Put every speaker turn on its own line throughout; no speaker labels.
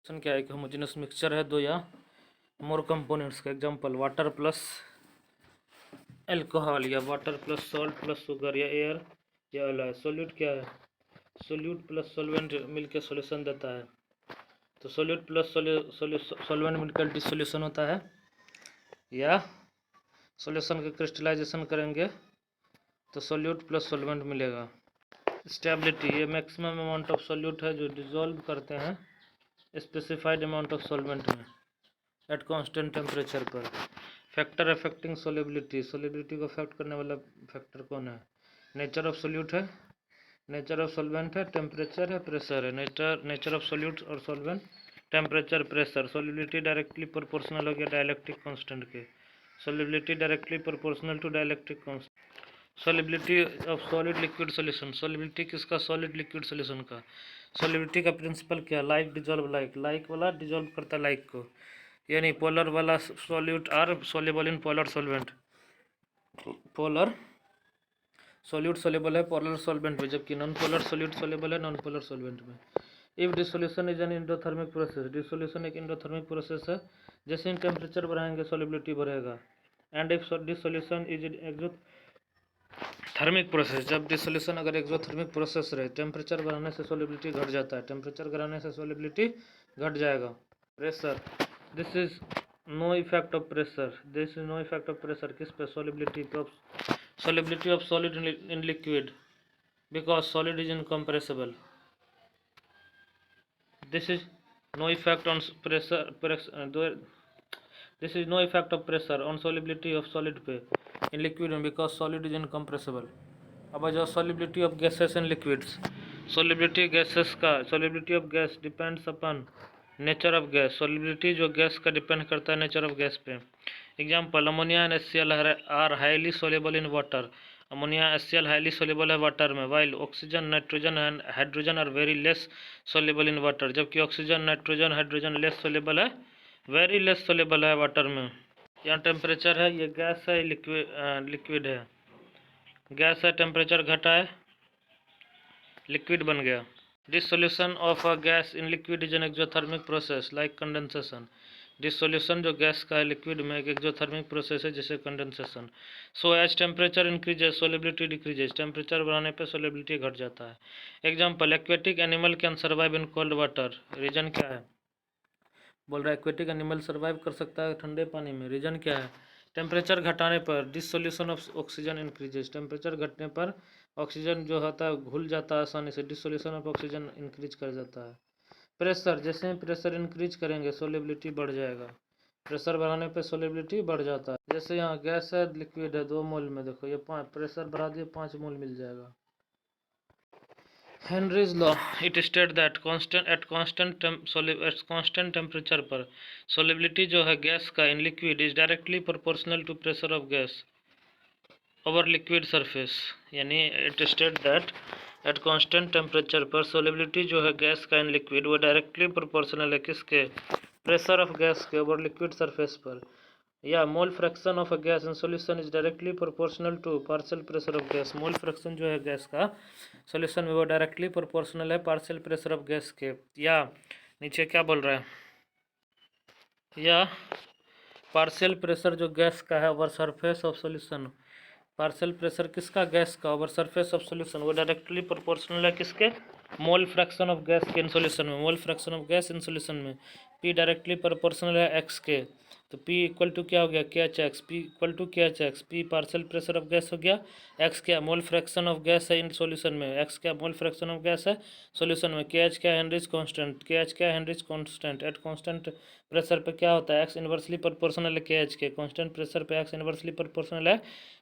क्या है कि होमोजेनस मिक्सचर है दो या मोर कंपोनेंट्स का। एग्जांपल वाटर प्लस अल्कोहल या water plus salt plus sugar या एयर या ऑयल। सोल्यूट क्या है? सोल्यूट प्लस सॉल्वेंट मिलकर सॉल्यूशन देता है। तो सोल्यूट प्लस सॉल्वेंट मिलकर डिसोल्यूशन होता है, या सॉल्यूशन का क्रिस्टलाइजेशन करेंगे तो सोल्यूट प्लस सॉल्वेंट मिलेगा। स्टेबिलिटी, ये मैक्सिमम अमाउंट ऑफ सोल्यूट है जो डिसॉल्व करते हैं स्पेसिफाइड अमाउंट ऑफ सॉल्वेंट में एट कांस्टेंट टेम्परेचर पर। फैक्टर अफेक्टिंग सोलिबिलिटी, सोलिबिलिटी को अफेक्ट करने वाला फैक्टर कौन है? नेचर ऑफ सोल्यूट है, नेचर ऑफ सॉल्वेंट है, टेम्परेचर है, प्रेशर है। नेचर ऑफ सोल्यूट और solvent, temperature, pressure. Solubility directly proportional हो गया डाइलेक्ट्रिक कांस्टेंट के। Solubility directly proportional to dielectric constant. Solubility of solid liquid solution, solubility किसका? Solid liquid solution का। Solubility का प्रिंसिपल क्या? लाइक डिजॉल्व लाइक, लाइक वाला dissolve करता लाइक को, यानी पोलर वाला solute are soluble in polar solvent. Polar solute soluble है पोलर सॉल्वेंट में, जबकि नॉन पोलर सॉल्यूट सोल्यूबल है नॉन पोलर सॉल्वेंट में। If dissolution is an endothermic process, dissolution एक एंडोथर्मिक प्रोसेस है, जैसे ही टेम्परेचर बढ़ाएंगे सोल्यूबिलिटी बढ़ेगा। And if dissolution is thermic process, जब डिसोल्यूशन अगर एक्सोथर्मिक प्रोसेस रहे, टेम्परेचर बढ़ाने से सोलिबिलिटी घट जाता है, टेम्परेचर बढ़ाने से सोलिबिलिटी घट जाएगा। Pressure, this is no effect of pressure, this is no effect of pressure किस पे? सोलिबिलिटी पे। Solubility of solid in liquid because solid is incompressible. This is no effect on pressure, this is no effect of pressure on solubility of solid पे in liquid में because solid is incompressible. अब आ जाओ solubility of gases and liquids. Solubility gases का, solubility of gas depends upon nature of gas. Solubility जो gas का depend करता है नेचर ऑफ गैस पे। Example ammonia and HCl are highly soluble in water. Ammonia HCl highly soluble है water में, while oxygen nitrogen and hydrogen are very less soluble in water, जबकि oxygen nitrogen hydrogen less soluble है, very less soluble है water में। यहाँ temperature है, ये gas है, लिक्विड है। गैस है, टेम्परेचर घटा है, लिक्विड बन गया। Dissolution of a gas in liquid is an exothermic process like condensation. Dissolution जो गैस का है लिक्विड में एक एक्सोथर्मिक प्रोसेस है जैसे condensation. So as temperature increases solubility decreases, temperature बढ़ाने पे सोलिबिलिटी घट जाता है। Example aquatic animal can survive in cold water. Reason क्या है? बोल रहा है एक्वेटिक एनिमल सर्वाइव कर सकता है ठंडे पानी में। रीजन क्या है? टेम्परेचर घटाने पर dissolution of oxygen increases, temperature घटने पर ऑक्सीजन जो होता है घुल जाता है आसानी से, डिसोल्यूशन ऑफ ऑक्सीजन इंक्रीज कर जाता है। प्रेशर, जैसे ही प्रेशर इंक्रीज करेंगे सोलिबिलिटी बढ़ जाएगा, प्रेशर बढ़ाने पे सोलिबिलिटी बढ़ जाता है। जैसे यहाँ गैस है, लिक्विड है 2 मोल में, देखो ये 5, प्रेशर बढ़ा दिए 5 मोल मिल जाएगा। Henry's law, it state that constant temperature पर सोलिबिलिटी जो है गैस का in liquid is directly proportional to pressure of gas over liquid surface. यानी it state that at constant temperature पर सोलिबिलिटी जो है गैस का इन लिक्विड वो डायरेक्टली प्रोपोर्शनल है किसके? प्रेशर ऑफ गैस के ओवर लिक्विड सरफेस पर। या mole fraction of a gas in solution is directly proportional to partial pressure of gas. Mole fraction जो है गैस का सॉल्यूशन में वो डायरेक्टली प्रोपोर्शनल है पार्शियल प्रेशर ऑफ गैस के। या नीचे क्या बोल रहा है? या पार्शियल प्रेशर जो गैस का है over surface of solution, partial pressure किसका? गैस का ओवर सरफेस ऑफ सॉल्यूशन, वो डायरेक्टली प्रोपोर्शनल है किसके? मोल फ्रैक्शन ऑफ गैस के इन सॉल्यूशन में। Mole fraction of gas in solution में P डायरेक्टली प्रोपोर्शनल है एक्स के, तो P इक्वल टू क्या हो गया? KHX। P equal to KHX, P partial pressure of gas हो गया, X क्या? मोल फ्रैक्शन ऑफ गैस है इन सॉल्यूशन में, X क्या? मोल फ्रैक्शन ऑफ गैस है सॉल्यूशन में। KH क्या? हेनरीज कांस्टेंट, KH क्या? Henrys constant. At constant pressure पे क्या होता है? X इन्वर्सली प्रोपोर्शनल है KH के, कांस्टेंट प्रेशर पे X इन्वर्सली प्रोपोर्शनल है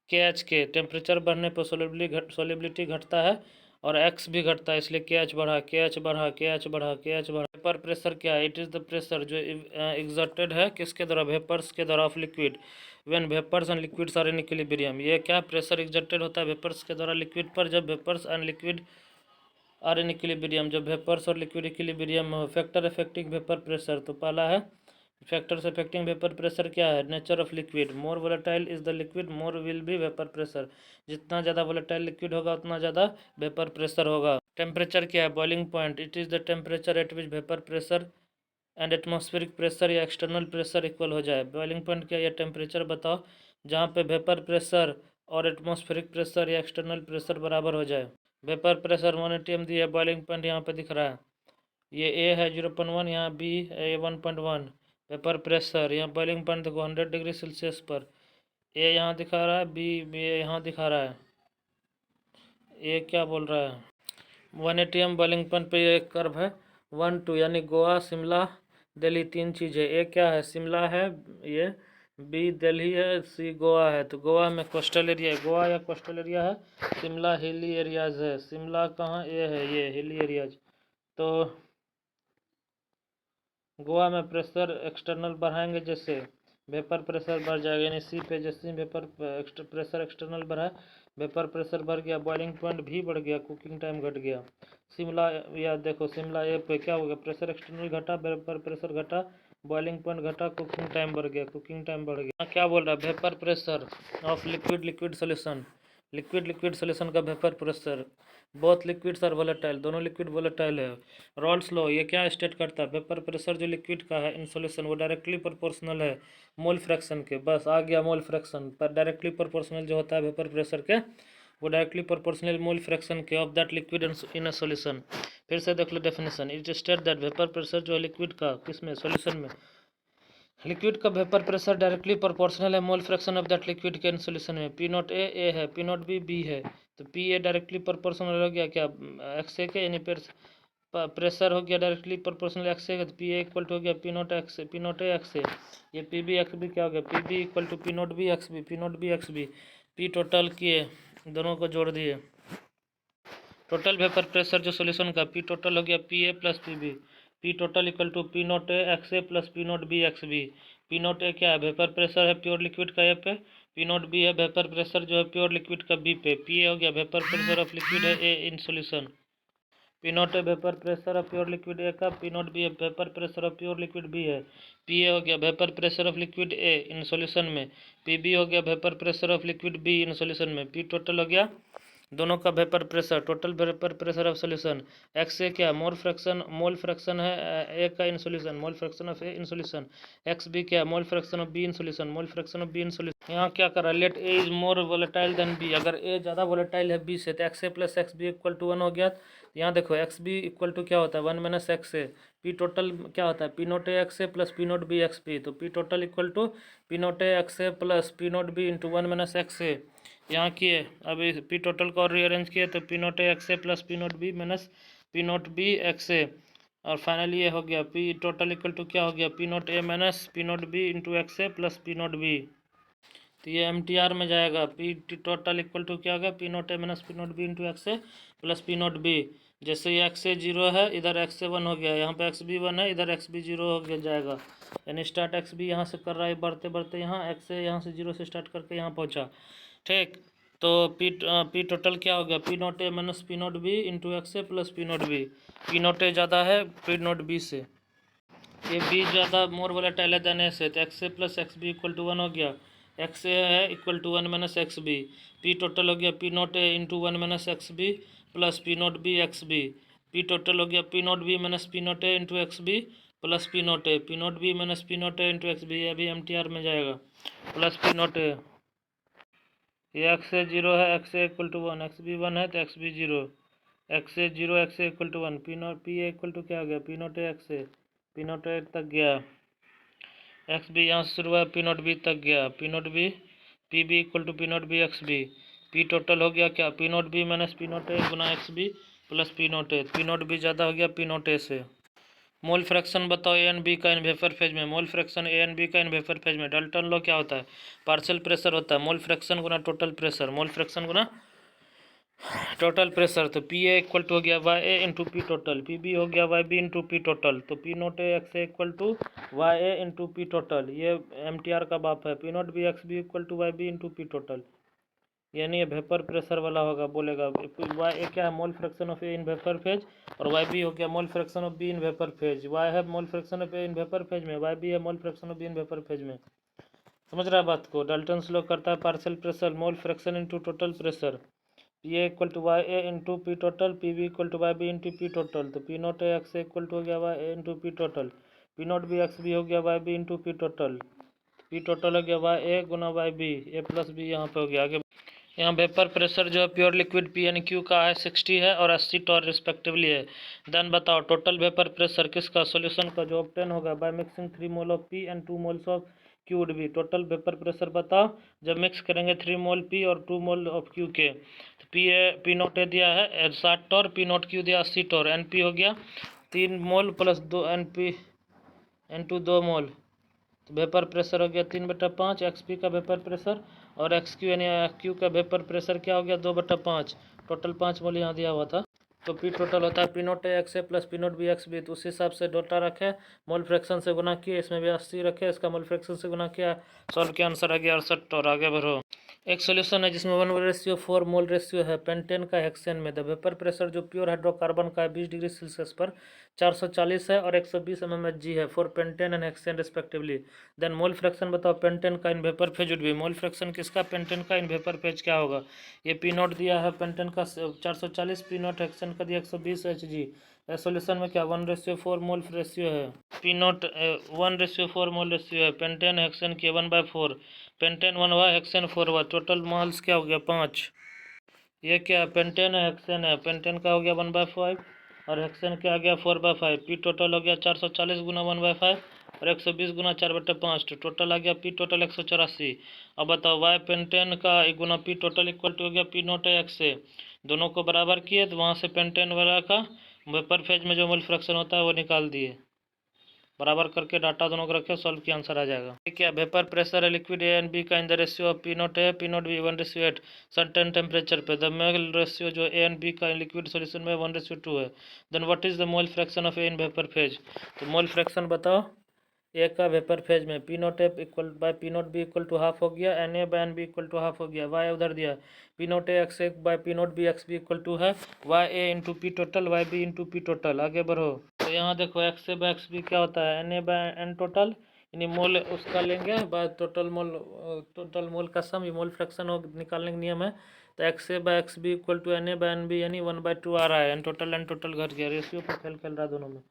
KH के। टेम्परेचर बढ़ने पर सोलिबिलिटी घटता है और X भी घटता है, इसलिए KH बढ़ा, KH बढ़ा, KH बढ़ा, KH बढ़ा। वेपर प्रेशर क्या है? इट इज़ द प्रेशर जो एग्जर्टेड है किसके द्वारा? वेपर्स के द्वारा of liquid when vapours and liquids are in equilibrium. ये क्या प्रेशर एग्जर्टेड होता है वेपर्स के द्वारा लिक्विड पर जब vapours and liquid are in equilibrium, जब वेपर्स और लिक्विड इक्विलिब्रियम में हो। फैक्टर अफेक्टिंग वेपर प्रेशर, तो पहला है फैक्टर्स अफेक्टिंग वेपर प्रेशर क्या है? Nature of liquid, more volatile is the liquid more will be vapour pressure. जितना ज़्यादा वोलेटाइल लिक्विड होगा उतना ज़्यादा वेपर प्रेशर होगा। टेम्परेचर क्या है? Boiling point, it is the temperature at which vapour pressure and atmospheric pressure या external pressure equal हो जाए। बॉइलिंग पॉइंट क्या, या टेम्परेचर बताओ जहाँ पे वेपर प्रेशर और एटमॉस्फेरिक प्रेशर या एक्सटर्नल प्रेशर बराबर हो जाए। वेपर प्रेशर 1 atm दिया है, बॉइलिंग पॉइंट यहाँ पे दिख रहा है, ये ए है 0.1, यहाँ बी है 1.1। वेपर प्रेशर यहाँ बॉइलिंग पॉइंट देखो 100 डिग्री सेल्सियस पर, ए यहाँ दिखा रहा है, बी यहाँ दिखा रहा है, ये क्या बोल रहा है 1 atm बॉइलिंग पॉइंट पे ये कर्व है 1 2, यानी गोवा शिमला दिल्ली 3 चीज़ है। ए क्या है, शिमला है, ये बी दिल्ली है, सी गोवा है। तो गोवा में कोस्टल एरिया है, गोवा या कोस्टल एरिया है, शिमला हिली एरियाज है। शिमला कहाँ, ए है, ये हिली एरियाज। तो गोवा में प्रेशर एक्सटर्नल बढ़ाएंगे, जैसे वेपर प्रेशर बढ़ जाएगा, यानी सी पे जैसे वेपर प्रेशर एक्सटर्नल बढ़ा, वेपर प्रेशर बढ़ गया, बॉइलिंग पॉइंट भी बढ़ गया, कुकिंग टाइम घट गया। शिमला या देखो शिमला ए पे क्या हो गया, प्रेशर एक्सटर्नल घटा, वेपर प्रेशर घटा, बॉइलिंग पॉइंट घटा, कुकिंग टाइम बढ़ गया, कुकिंग टाइम बढ़ गया। क्या बोल रहा है, vapour pressure of liquid liquid solution, liquid liquid solution का vapour pressure, both liquids are volatile, दोनों लिक्विड वोलेटाइल है। रॉल्स लॉ ये क्या स्टेट करता है, वेपर प्रेशर जो लिक्विड का है इन सोल्यूशन वो डायरेक्टली प्रोपोर्शनल है मोल फ्रैक्शन के। बस आ गया मोल फ्रैक्शन, पर डायरेक्टली प्रोपोर्शनल जो होता है वेपर प्रेशर के, वो डायरेक्टली प्रोपोर्शनल मोल फ्रैक्शन के of that liquid in a solution. फिर से देख लो definition, it state that vapour pressure जो है लिक्विड का, किसमें, सोल्यूशन में, लिक्विड का वेपर प्रेशर डायरेक्टली प्रोपोर्शनल है mole fraction of that liquid के इन सोल्यूशन में। पी नॉट ए है, पी नॉट बी है, तो पी ए डायरेक्टली प्रोपोर्शनल हो गया क्या, एक्स ए के, यानी प्रेशर हो गया डायरेक्टली प्रोपोर्शनल एक्स ए, तो पी ए इक्वल टू हो गया P naught X, P naught A X A. ये पी बी एक्स बी क्या हो गया, P B equal to P naught B X B, P naught B X B, P total किए, दोनों को जोड़ दिए, टोटल वेपर प्रेशर जो सोल्यूशन का, पी टोटल हो गया P A plus P B, P total equal to P naught A X A plus P naught B X B. P naught A क्या है, वेपर प्रेशर है pure liquid का A पे, P naught B है vapour pressure जो है pure liquid का B पे, पी ए हो गया वेपर प्रेशर ऑफ लिक्विड है A in solution, P naught A vapour pressure of pure liquid A का, पी नॉट बी है vapour pressure of pure liquid B है, पी ए हो गया vapour pressure of liquid A in solution में, P B हो गया vapour pressure of liquid B in solution में, P total हो गया दोनों का vapour pressure, total vapour pressure of solution. X A क्या, मोल फ्रैक्शन है ए का in solution, mole fraction of A in solution. X B क्या, mole fraction of B in solution, mole fraction of B in solution. यहाँ क्या कर रहा है, let A is more volatile than B, अगर A ज़्यादा volatile है B से तो X A plus X B equal to 1 हो गया। यहाँ देखो एक्स बी इक्वल टू क्या होता है 1 minus X A, P total क्या होता है P naught A X A plus P naught B X P, तो P total equal to P naught A X A plus P naught B into 1 minus X A. यहाँ किए, अभी P total को और rearrange किए तो P naught A X A plus P naught B minus P naught B X A, और finally ये हो गया पी टोटल इक्वल टू क्या हो गया P naught A minus P naught B into X A plus P naught B. तो ये M T are में जाएगा, पी टोटल इक्वल टू क्या होगा P naught A minus P naught B into X A plus P naught B. जैसे ये x A 0 है, इधर एक्स ए 1 हो गया, यहाँ पे एक्स बी 1 है, इधर एक्स बी 0 हो गया जाएगा, यानी स्टार्ट एक्स बी यहाँ से कर रहा है बढ़ते बढ़ते, यहाँ एक्स ए यहाँ से 0 से स्टार्ट करके यहाँ पहुँचा, ठीक। तो पी टोटल क्या हो गया P naught A minus P naught B into X A plus P naught B. P naught A ज़्यादा है पी नोट बी से, ये बी ज़्यादा मोर वोलेटाइल है देन ए से, तो X A plus X B equal to 1 हो गया, एक्स ए है equal to 1 minus X B, P total हो गया P naught A into 1 minus X B plus P naught B X B, P total हो गया P naught B minus P naught A into X B plus P naught A, P naught B minus P naught A into X B, ये भी M T are में जाएगा, plus P naught ए, ये x A 0 है, X A equal to 1, X B 1 है तो X B 0, X A 0 X A equal to 1, P naught P A equal to क्या हो गया P naught A X A, P naught A तक गया, x B यहाँ से शुरू हुआ पी नोट बी तक गया, P naught B P B equal to P naught B X B, P total हो गया क्या P naught B minus P naught A गुना X B plus P naught A, P naught B ज़्यादा हो गया P naught ए से। मोल fraction बताओ ए and B का इन वेपर फेज में, mole fraction A and B का इन वेपर फेज में, डाल्टन लॉ क्या होता है, पार्शियल प्रेशर होता है, मोल फ्रैक्शन गुना टोटल प्रेशर, मोल फ्रैक्शन गुना टोटल प्रेशर, तो पी ए इक्वल टू हो गया Y A into P total, P B हो गया Y B into P total, तो P naught A X A equal to Y A into P total, ये M T R का बाप है, P naught B X B equal to Y B into P total, यानी ये vapour pressure वाला होगा, बोलेगा वाई ए क्या है mole fraction of A in vapour phase, और वाई बी हो गया mole fraction of B in vapour phase, Y है mole fraction of A in vapour phase में, वाई बी है mole fraction of B in vapour phase में। समझ रहा है बात को, डाल्टन लॉ करता है partial pressure mole fraction into total pressure, P A equal to Y A into P total, P B equal to Y B into P total, तो P naught A X A equal to हो गया Y A into P total, P naught B X B हो गया Y B into P total हो गया Y A गुना Y B A plus B यहाँ पे हो गया। आगे यहाँ वेपर प्रेशर जो है pure liquid P and Q का है 60 है और 80 टॉर रिस्पेक्टिवली है। देन बताओ टोटल वेपर प्रेशर किसका सॉल्यूशन का जो ऑब्टेन होगा by mixing 3 mole of P and 2 moles of Q would be. Total vapour pressure बताओ जब मिक्स करेंगे 3 मोल पी और 2 मोल ऑफ क्यू के। तो पी नोट ए दिया है 60 टॉर, पी नोट क्यू दिया 80 टॉर, एन पी हो गया 3 मोल प्लस 2 एन पी इंटू 2 मोल। तो वेपर प्रेशर हो गया 3/5 एक्स पी का वेपर प्रेशर और एक्स क्यू यानी क्यू का वेपर प्रेशर क्या हो गया 2/5। टोटल 5 मोल यहाँ दिया हुआ था। तो पी टोटल होता है P naught A X A plus P naught B X B. तो उस हिसाब से डोटा रखे, मोल फ्रैक्शन से गुना किए, इसमें भी 80 रखे, इसका मोल फ्रैक्शन से गुना किया, सॉल्व किया, आंसर आ गया 68। और आगे बढ़ो। एक सोल्यूशन है जिसमें 1:4 मोल रेशियो है पेंटेन का हेक्सेन में। द वेपर प्रेशर जो प्योर हाइड्रोकार्बन का है 20 डिग्री सेल्सियस पर 440 है और 120 mmHg है for pentane and hexane respectively. Then mole fraction बताओ पेंटेन का in vapour phase would be. Mole fraction किसका पेंटेन का इन वेपर फेज क्या होगा। ये पी नोट दिया है पेंटेन का 440, पी नोट हेक्सेन का दिया 120 Hg। सोल्यूशन में क्या 1:4 मोल रेशियो है। पी नोट 1:4 मोल रेशियो है। पेंटेन हेक्सेन की 1/4, पेंटेन 1 हुआ हेक्सेन 4 हुआ, टोटल मोल्स क्या हो गया 5। ये क्या है पेंटेन है हेक्सेन है, पेंटेन का हो गया 1/5 और हेक्सेन क्या आ गया 4/5। पी टोटल हो गया 440 गुना 1/5 और 120 गुना 4/5, तो टोटल आ गया पी टोटल 184। अब बताओ वाई पेंटेन का गुना पी टोटल इक्वल टू हो गया पी नोट एक्स से। दोनों को बराबर किए तो वहाँ से पेंटेन वाला का वेपर फेज में जो मोल फ्रैक्शन होता है वो निकाल दिए। बराबर करके डाटा दोनों को रखे, सॉल्व किया, आंसर आ जाएगा। ठीक है, वेपर प्रेशर है लिक्विड ए एंड बी का in the ratio of P naught A P naught B 1:8 certain temperature पे। द मोल रेशियो जो ए एंड बी का इन लिक्विड सॉल्यूशन में 1:2 है। Then what is the mole fraction of A in vapour phase. तो mole fraction बताओ A का vapour phase में P naught A equal by P naught B equal to half हो गया, N A by N B equal to half हो गया, Y उधर दिया P naught A X A by P naught B X B equal to है Y A into P total Y B into P total. आगे बढ़ो। तो यहाँ देखो X A by X B क्या होता है N A by N total, यानी मोल उसका लेंगे बाय टोटल मोल का सम, ये मोल फ्रैक्शन हो निकालने का नियम है। तो X A by X B equal to N A by N B यानी 1/2 आ रहा है, एन टोटल घट गया, रेशियो पर खेल रहा है दोनों में।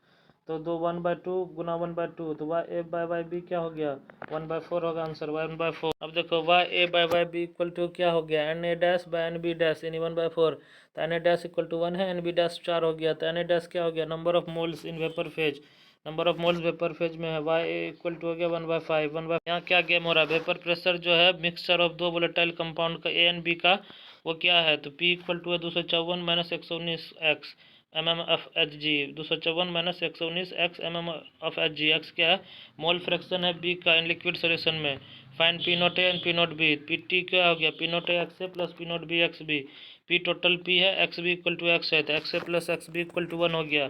तो 1/2 गुना 1/2 तो Y A by Y B क्या हो गया 1/4 होगा आंसर 1/4। अब देखो Y A by Y B equal to क्या हो गया N A dash by N B dash यानी 1/4। तो N A dash equal to 1 है, एन बी डैश 4 हो गया। तो एन ए डैश क्या हो गया number of moles in vapour phase, number of moles vapour phase में है, वाई ए इक्वल टू हो गया 1/5। यहाँ क्या गेम हो रहा है वेपर प्रेशर जो है मिक्सचर ऑफ दो वोलेटाइल कंपाउंड का ए एंड बी का वो क्या है। तो पी इक्वल टू है 254 minus 119 X mmFHg 254 minus 119 x mmFHg। X क्या है मोल फ्रैक्शन है बी का इन लिक्विड सोल्यूशन में। Find P naught A and P naught B. P T क्या हो गया P naught A X A plus P naught B X B. P total P है X B equal to X है तो X A plus X B equal to 1 हो गया।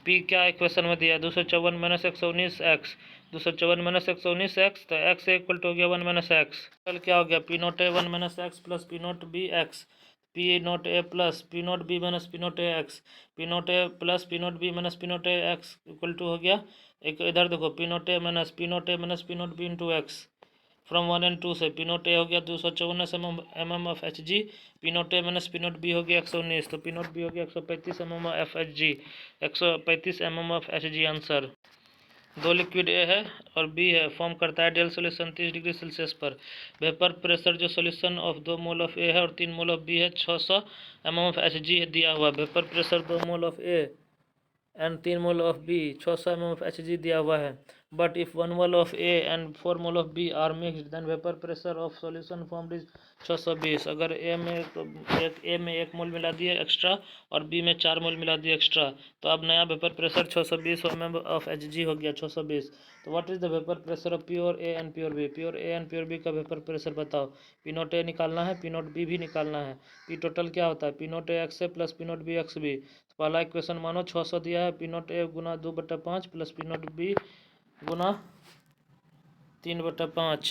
P क्या equation में दिया 254 माइनस 119 एक्स, 254 माइनस 119 एक्स, तो X A equal to हो गया 1 माइनस एक्स। टोटल क्या हो गया P naught A 1 minus X plus P naught B X, P naught A plus P naught B minus P naught A X, P naught A plus P naught B minus P naught A X equal to हो गया। एक इधर देखो P naught A minus P naught A minus P naught B into X from 1 and 2 से P naught ए हो गया 254 mmFHg, P naught A minus P naught B हो गया 119, तो पी नोट बी हो गया 135 mmFHg, 135 mmFHg आंसर। दो liquid A है और बी है, फॉर्म करता है आइडियल सॉल्यूशन 30 डिग्री सेल्सियस पर। वेपर प्रेशर जो सॉल्यूशन ऑफ 2 मोल ऑफ ए है और 3 मोल ऑफ बी है 600 mmFHg दिया हुआ। Vapour pressure 2 mole of A and 3 mole of B 600 mmFHg दिया हुआ है। But if 1 mole of A and 4 mole of B are mixed then vapour pressure of solution formed is 620। अगर ए में तो ए में 1 मोल मिला दिए एक्स्ट्रा और बी में 4 मोल मिला दिए एक्स्ट्रा, तो अब नया वेपर प्रेशर 620 mmFHg हो गया 620। तो what is the vapour pressure of pure A and pure B. Pure A and pure B का वेपर प्रेशर बताओ। पी नोट ए निकालना है, पी नोट बी भी निकालना है। पी टोटल क्या होता है P naught A X A plus P naught B X B. पहला इक्वेशन मानो 600 दिया है, पी नोट ए गुना 2/5 प्लस पी नोट बी गुना 3/5।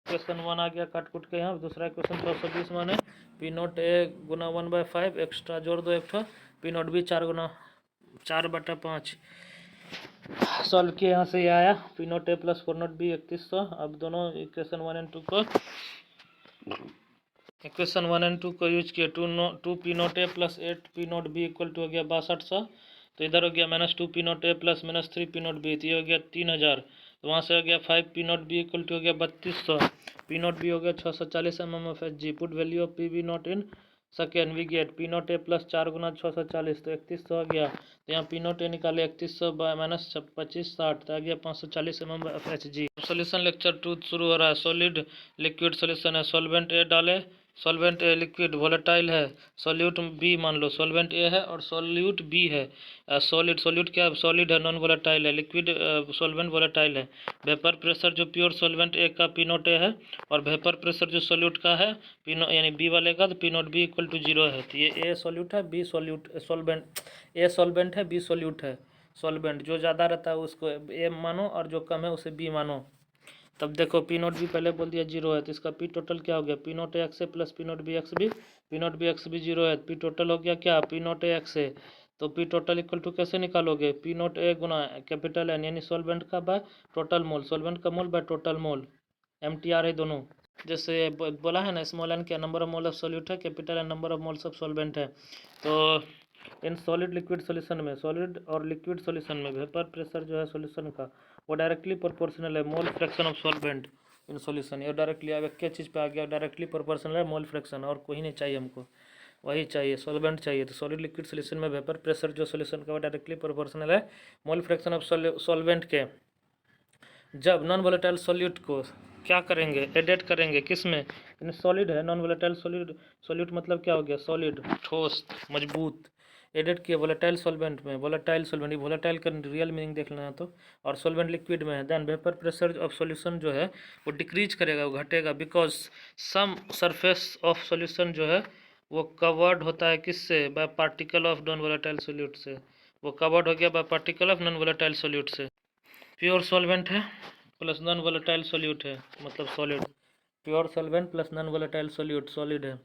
इक्वेशन 1 आ गया काट कुट के यहाँ। दूसरा इक्वेशन 620 माने पी नोट ए गुना 1/5 एक्स्ट्रा जोड़ दो एक पी नोट बी 4 गुना 4/5। सॉल्व किया यहाँ से ये आया P naught A plus 4 note B 3100। अब दोनों इक्वेशन 1 and 2 को इक्वेशन 1 and 2 को यूज किए 2 P naught A plus 8 P naught B equal to हो गया 6200। तो इधर हो गया -2 P naught A plus -3 P naught B, तो ये हो गया 3000। तो वहाँ से हो गया 5 P naught B equal to हो गया 3200, पी नॉट बी हो गया 640 mmFHg। Put value of P B naught in second, we get P naught A plus 4 गुना 640, तो 3100 आ गया। तो यहाँ पी नॉट ए निकाले 3100 माइनस 25 60, तो आ गया 540 mmFHg। सोल्यूशन लेक्चर 2 शुरू हो रहा है। सॉलिड लिक्विड सोल्यूशन है, सॉल्वेंट ए डाले, सॉल्वेंट ए लिक्विड वोलेटाइल है, सॉल्यूट बी मान लो, सॉल्वेंट ए है और सॉल्यूट बी है। सॉलिड सॉल्यूट क्या सॉलिड है, नॉन वोलेटाइल है, लिक्विड सॉल्वेंट वोलेटाइल है। वेपर प्रेशर जो प्योर सॉल्वेंट ए का पी नॉट ए है, और वेपर प्रेशर जो सॉल्यूट का है पी नॉट यानी बी वाले का, तो P naught B equal to 0 है। तो ये ए सॉल्यूट है, B solute solvent, A solvent है, बी सॉल्यूट है। सॉल्वेंट जो ज़्यादा रहता है उसको ए मानो और जो कम है उसे बी मानो। तब देखो पी नॉट बी पहले बोल दिया 0 है, तो इसका पी टोटल क्या हो गया, P naught X A plus P naught B X B, P naught B X B 0 है, पी टोटल हो गया क्या, P naught A X A. तो पी टोटल इक्वल टू कैसे निकालोगे, पी नॉट ए गुना कैपिटल एन यानी solvent का बाय टोटल मोल, सॉल्वेंट का mole by total mole, M T R है दोनों। जैसे बोला है ना, स्मॉल एन क्या number of mole of solute है, capital N number of moles of solvent है। तो इन सॉलिड लिक्विड सॉल्यूशन में, सॉलिड और लिक्विड सॉल्यूशन में वेपर प्रेशर जो है सॉल्यूशन का वो डायरेक्टली प्रोपोर्शनल है mole fraction of solvent in solution. ये डायरेक्टली अब क्या चीज़ पे आ गया, डायरेक्टली प्रोपोर्शनल है मोल फ्रैक्शन, और कोई नहीं चाहिए हमको, वही चाहिए सॉल्वेंट चाहिए। तो सॉलिड लिक्विड सॉल्यूशन में वेपर प्रेशर जो सॉल्यूशन का वो डायरेक्टली प्रोपोर्शनल है मोल फ्रैक्शन ऑफ सॉल्वेंट के। जब नॉन वोलेटाइल सॉल्यूट को क्या करेंगे, एडेड करेंगे किस में, सॉलिड है नॉन वोलेटाइल सॉलिड, सॉल्यूट मतलब क्या हो गया, सॉलिड ठोस मजबूत, एडेड किए वोलेटाइल सॉल्वेंट में, वोलेटाइल सॉल्वेंट, वोलेटाइल का रियल मीनिंग देख लेना तो, और सॉल्वेंट लिक्विड में है, then vapour pressure of solution जो है वो डिक्रीज करेगा, वो घटेगा, because some surface of solution जो है वो कवर्ड होता है किससे, by particle of non volatile solute से, वो कवर्ड हो गया by particle of non volatile solute से। प्योर सॉल्वेंट है प्लस नॉन वोलेटाइल सॉल्यूट है, मतलब solid, pure solvent plus non volatile solute solid है।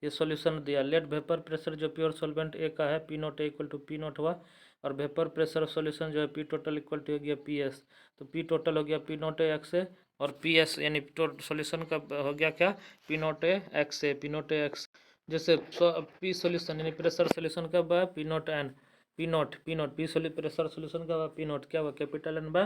ये सॉल्यूशन दिया, लेट वेपर प्रेशर जो प्योर सॉल्वेंट ए का है P naught A equal to P naught हुआ, और वेपर प्रेशर सॉल्यूशन जो है पी टोटल इक्वल टू हो गया पी एस, तो पी टोटल हो गया P naught A X A, और पी एस यानी सॉल्यूशन का हो गया क्या, P naught A X A, P naught A x. जैसे पी सॉल्यूशन यानी प्रेशर सॉल्यूशन का बा P not an, P not P pressure solution का पी नॉट क्या हुआ, कैपिटल एन बा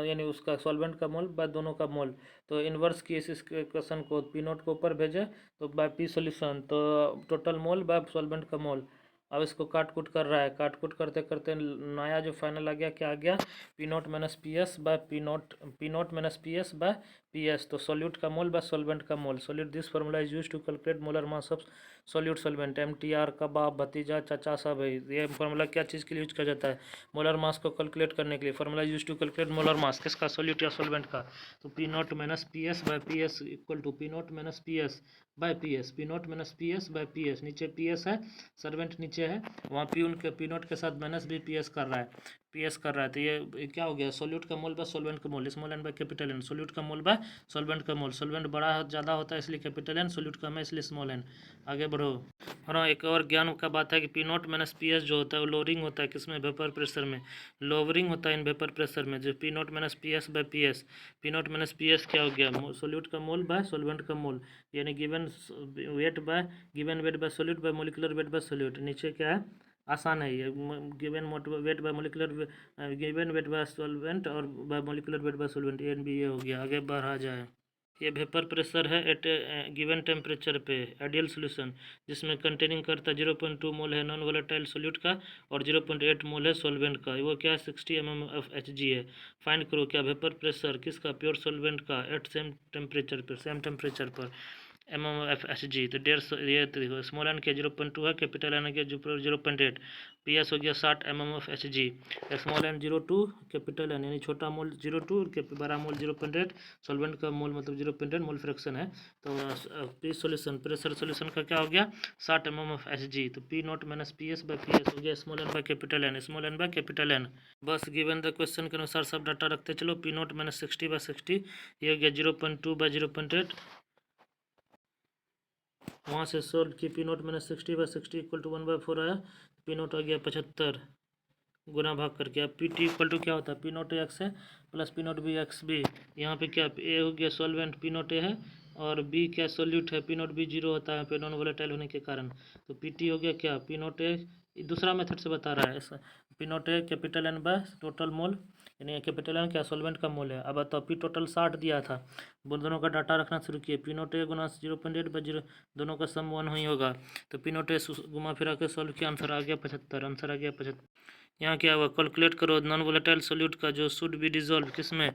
यानी उसका सॉल्वेंट का मोल बाय दोनों का मोल। तो इन्वर्स की इस क्वेश्चन को पी नॉट को ऊपर भेजे तो बाय पी सॉल्यूशन, तो टोटल मोल बाय सॉल्वेंट का मोल। अब इसको काट कूट कर रहा है, काट कूट करते करते नया जो फाइनल आ गया क्या आ गया, P naught minus P S by P naught minus P S by P S. तो सॉल्यूट का मोल बाय सॉल्वेंट का mole, solute this formula is use to calculate molar mass of solute solvent, M T R का बाप भतीजा चाचा साहब है। ये फार्मूला क्या चीज़ के लिए यूज किया जाता है, मोलर मास को कैलकुलेट करने के लिए। Formula use to calculate molar mass किसका, सॉल्यूट या सॉल्वेंट का। तो P naught minus P S by P S equal to P naught minus P S by P S, P naught minus P S by P S, नीचे P S है solvent नीचे है, वहाँ P उनके P not के साथ minus भी P S कर रहा है, पी एस कर रहा है। तो ये क्या हो गया, सॉल्यूट का मोल बाय सॉल्वेंट का mole, small N by capital N, solute का मोल बाय सॉल्वेंट का मोल, सॉल्वेंट बड़ा ज़्यादा होता है इसलिए कैपिटल एन, सॉल्यूट कम है इसलिए स्मॉल एन। आगे बढ़ो। और हाँ एक और ज्ञान का बात है कि P naught minus P S जो होता है वो लोअरिंग होता है किसमें, वेपर प्रेशर में, लोअरिंग होता है इन वेपर प्रेशर में। जो P naught minus P S by P S, P naught minus P S क्या हो गया, सॉल्यूट का मोल बाय सॉल्वेंट का मोल, यानी given weight by solute by molecular weight by solute. नीचे क्या है, आसान है ये, given weight by molecular, given weight by solvent और by molecular weight by solvent, A and B ये हो गया। आगे बढ़ा जाए, ये वेपर प्रेशर है एट गिवन टेम्परेचर पे, आइडियल सॉल्यूशन जिसमें कंटेनिंग करता 0.2 मोल है नॉन वोलेटाइल सॉल्यूट का और 0.8 मोल है सॉल्वेंट का, वो क्या है 60 mmFHg है। फाइंड करो क्या वेपर प्रेशर किसका, प्योर सॉल्वेंट का एट सेम टेम्परेचर पर mmFHg। तो 150, ये तो देखो स्मॉल एन के 0.2 है, कैपिटल एन के 0.8, पी एस हो गया 60 mmFHg। Small N 0.2, capital N यानी छोटा मोल 0.2, बड़ा मोल 0.8, सॉल्वेंट का मोल मतलब 0.8 मोल फ्रैक्शन है। तो पी सॉल्यूशन प्रेशर सॉल्यूशन का क्या हो गया 60 mmFHg। तो P naught minus P S by P S हो गया small N by capital N, small N by capital N. बस गिवन द क्वेश्चन के अनुसार सब डाटा रखते चलो। पी नॉट माइनस 60 बाय 60 ये हो गया 0.2 बाय 0.8, वहाँ से सोल्व की P naught minus 60 by 60 equal to 1/4 आया, पी नॉट आ गया 75 गुना भाग करके। अब पी टी इक्वल टू क्या होता है, पी नॉट एक्स है plus P naught B X B, यहाँ पे क्या ए हो गया सॉल्वेंट पी नॉट ए है और बी क्या सॉल्यूट है, पी नॉट बी 0 होता है यहाँ पे नॉन वोलेटाइल होने के कारण। तो पी टी हो गया क्या, पी नॉट ए दूसरा मेथड से बता रहा है। P naught A capital N by total mole, यानी कैपिटल एन क्या सॉल्वेंट का मोल है। अब बताओ पी टोटल 60 दिया था, दोनों का डाटा रखना शुरू किए। P naught A Guna 0.8 by 0, दोनों का सम 1 ही होगा। तो पी नोट ए घुमा फिरा के सॉल्व किया, आंसर आ गया 75। आंसर आ गया 75। यहाँ क्या हुआ, कैलकुलेट करो नॉन वोलेटाइल सोल्यूट का जो शुड बी डिजोल्व किसमें,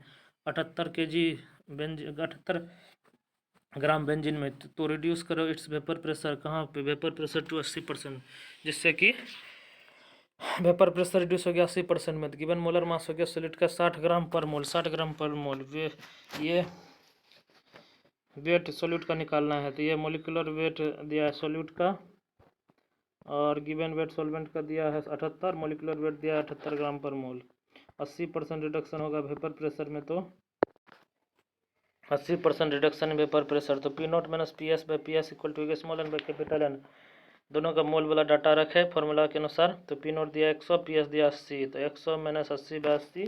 78 kg बेंजीन, 78 ग्राम बेंजीन में। तो रिड्यूस करो इट्स वेपर प्रेशर, कहाँ पे, वेपर प्रेशर टू 80%, जिससे कि वेपर प्रेशर रिड्यूस हो गया 80% में। तो गिवन मोलर मास हो गया सोल्यूट का 60 ग्राम पर मोल, 60 ग्राम पर मोल। ये वेट सोल्यूट का निकालना है। तो ये मोलिकुलर वेट दिया है सोल्यूट का, और गिवन वेट सॉल्वेंट का दिया है 78, मोलिकुलर वेट दिया है 78 ग्राम पर मोल। 80% रिडक्शन होगा वेपर प्रेशर में, तो 80% रिडक्शन इन वेपर प्रेशर। तो P naught minus P S by P S equal to small N by capital N, दोनों का मोल वाला डाटा रखे फॉर्मूला के अनुसार। तो पी नॉट दिया 100, पी एस दिया 80, तो 100 माइनस 80 बाई 80,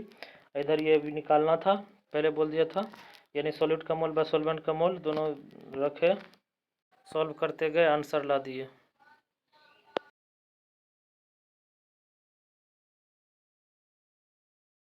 इधर ये भी निकालना था, पहले बोल दिया था, यानी सॉल्यूट का मोल बाय सॉल्वेंट का मोल दोनों रखे, सॉल्व करते गए, आंसर ला दिए।